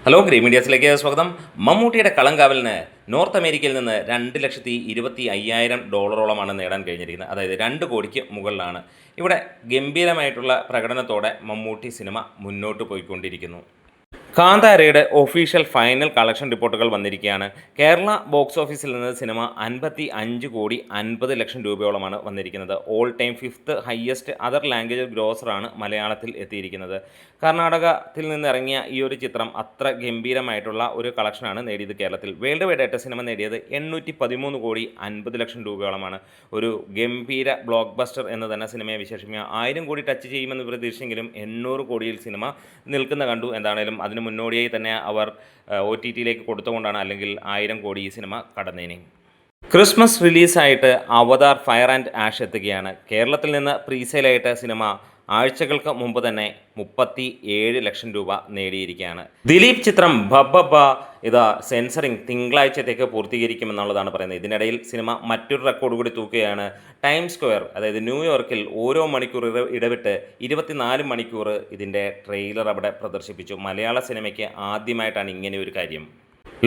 Hello green മീഡിയാസിലേക്ക് സ്വാഗതം. മമ്മൂട്ടിയുടെ കളങ്കാവലിന് north അമേരിക്കയിൽ നിന്ന് $2,25,000 നേടാൻ കഴിഞ്ഞിരിക്കുന്നത്. അതായത് 2 കോടിക്ക് മുകളിലാണ്. ഇവിടെ ഗംഭീരമായിട്ടുള്ള പ്രകടനത്തോടെ മമ്മൂട്ടി സിനിമ മുന്നോട്ട് പോയിക്കൊണ്ടിരിക്കുന്നു. കാന്താരയുടെ ഒഫീഷ്യൽ ഫൈനൽ കളക്ഷൻ റിപ്പോർട്ടുകൾ വന്നിരിക്കുകയാണ്. കേരള ബോക്സ് ഓഫീസിൽ നിന്ന് സിനിമ 55,50,00,000 രൂപയോളമാണ് വന്നിരിക്കുന്നത്. All time 5th highest other language ഗ്രോസറാണ് മലയാളത്തിൽ എത്തിയിരിക്കുന്നത്. കർണാടകത്തിൽ നിന്നിറങ്ങിയ ഈ ഒരു ചിത്രം അത്ര ഗംഭീരമായിട്ടുള്ള ഒരു കളക്ഷനാണ് നേടിയത്. കേരളത്തിൽ വേൾഡ് വൈഡ് ആയിട്ട് സിനിമ നേടിയത് 813,50,00,000 രൂപയോളമാണ്. ഒരു ഗംഭീര ബ്ലോക്ക് ബസ്റ്റർ എന്ന് തന്നെ സിനിമയെ വിശേഷിപ്പിക്കുക. 1000 കോടി ടച്ച് ചെയ്യുമെന്ന് പ്രതീക്ഷിച്ചെങ്കിലും 800 കോടിയിൽ സിനിമ നിൽക്കുന്ന കണ്ടു. എന്താണേലും അതിന് മുന്നോടിയായി തന്നെ അവർ OTTയിലേക്ക് കൊടുത്തുകൊണ്ടാണ്, അല്ലെങ്കിൽ 1000 കോടി ഈ സിനിമ കടന്നേനെ. ക്രിസ്മസ് റിലീസായിട്ട് അവതാർ ഫയർ ആൻഡ് ആഷ് എത്തുകയാണ്. കേരളത്തിൽ നിന്ന് പ്രീസെയിലായിട്ട് സിനിമ ആഴ്ചകൾക്ക് മുമ്പ് തന്നെ 37 ലക്ഷം രൂപ നേടിയിരിക്കുകയാണ്. ദിലീപ് ചിത്രം ബബ്ബ ഇതാ സെൻസറിങ് തിങ്കളാഴ്ചത്തേക്ക് പൂർത്തീകരിക്കുമെന്നുള്ളതാണ് പറയുന്നത്. ഇതിനിടയിൽ സിനിമ മറ്റൊരു റെക്കോർഡ് കൂടി തൂക്കുകയാണ്. ടൈം സ്ക്വയർ, അതായത് ന്യൂയോർക്കിൽ ഓരോ മണിക്കൂർ ഇടവിട്ട് 24 മണിക്കൂർ ഇതിൻ്റെ ട്രെയിലർ അവിടെ പ്രദർശിപ്പിച്ചു. മലയാള സിനിമയ്ക്ക് ആദ്യമായിട്ടാണ് ഇങ്ങനെ ഒരു കാര്യം.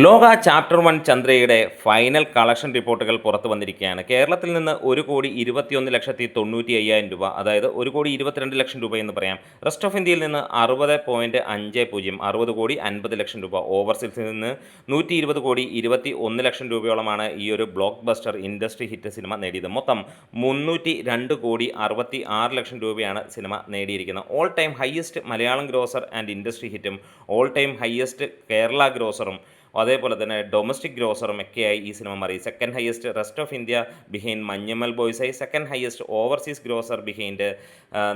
ലോക ചാപ്റ്റർ 1 ചന്ദ്രയുടെ ഫൈനൽ കളക്ഷൻ റിപ്പോർട്ടുകൾ പുറത്തു വന്നിരിക്കുകയാണ്. കേരളത്തിൽ നിന്ന് 1,21,90,500 രൂപ, അതായത് 1,22,00,000 രൂപ എന്ന് പറയാം. റെസ്റ്റ് ഓഫ് ഇന്ത്യയിൽ നിന്ന് 60,50,60,50,00,000 രൂപ. ഓവർസീസിൽ നിന്ന് 120,21,00,000 രൂപയോളമാണ് ഈ ഒരു blockbuster industry hit cinema നേടിയത്. മൊത്തം 302,66,00,000 രൂപയാണ് സിനിമ നേടിയിരിക്കുന്നത്. All time highest Malayalam grosser and industry ഹിറ്റും ഓൾ ടൈം ഹയസ്റ്റ് കേരള ഗ്രോസറും അതേപോലെ തന്നെ ഡൊമസ്റ്റിക് ഗ്രോസറും ഒക്കെയായി ഈ സിനിമ മാറി. Second highest rest of India behind Manjummel ബോയ്സായി. Second highest overseas grosser behind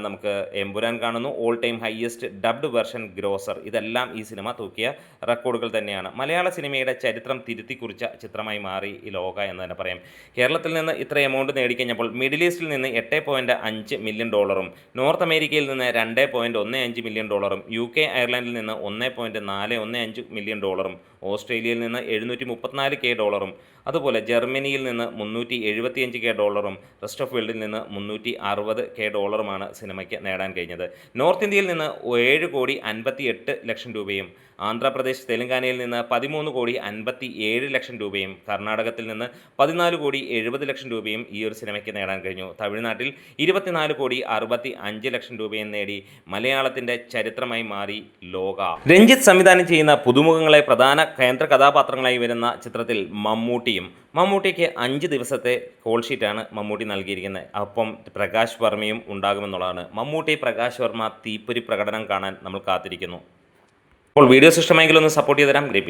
നമുക്ക് എമ്പുരാൻ കാണുന്നു. All time highest dubbed version grosser. ഇതെല്ലാം ഈ സിനിമ തൂക്കിയ റെക്കോർഡുകൾ തന്നെയാണ്. മലയാള സിനിമയുടെ ചരിത്രം തിരുത്തിക്കുറിച്ച ചിത്രമായി മാറി ഈ ലോക എന്ന് തന്നെ പറയാം. കേരളത്തിൽ നിന്ന് ഇത്ര എമൗണ്ട് നേടിക്കഴിഞ്ഞപ്പോൾ മിഡിൽ ഈസ്റ്റിൽ നിന്ന് $8.5 മില്യൺ, നോർത്ത് അമേരിക്കയിൽ നിന്ന് $2.15 മില്യൺ, UK അയർലൻഡിൽ നിന്ന് $1.415 മില്യൺ, ഓസ്ട്രേലിയയിൽ നിന്ന് $734,000, അതുപോലെ ജർമ്മനിയിൽ നിന്ന് $375,000, റെസ്റ്റ് ഓഫ് വേൾഡിൽ നിന്ന് $360,000 സിനിമയ്ക്ക് നേടാൻ കഴിഞ്ഞത്. നോർത്ത് ഇന്ത്യയിൽ നിന്ന് 7,58,00,000 രൂപയും, ആന്ധ്രാപ്രദേശ് തെലങ്കാനയിൽ നിന്ന് 13,57,00,000 രൂപയും, കർണാടകത്തിൽ നിന്ന് 14,70,00,000 രൂപയും ഈ ഒരു സിനിമയ്ക്ക് നേടാൻ കഴിഞ്ഞു. തമിഴ്നാട്ടിൽ 24,65,00,000 രൂപയും നേടി മലയാളത്തിൻ്റെ ചരിത്രമായി മാറി ലോക. രഞ്ജിത്ത് സംവിധാനം ചെയ്യുന്ന പുതുമുഖങ്ങളെ പ്രധാന കേന്ദ്ര കഥാപാത്രങ്ങളായി വരുന്ന ചിത്രത്തിൽ മമ്മൂട്ടിക്ക് 5 ദിവസത്തെ കോൾ ഷീറ്റാണ് മമ്മൂട്ടി നൽകിയിരിക്കുന്നത്. അപ്പം പ്രകാശ് വർമ്മയും ഉണ്ടാകുമെന്നുള്ളതാണ്. മമ്മൂട്ടി പ്രകാശ് വർമ്മ തീപ്പൊരി പ്രകടനം കാണാൻ നമ്മൾ കാത്തിരിക്കുന്നു. അപ്പോൾ വീഡിയോസ് ഇഷ്ടമെങ്കിൽ ഒന്ന് സപ്പോർട്ട് ചെയ്ത് തരാം. ഗ്രേറ്റ്.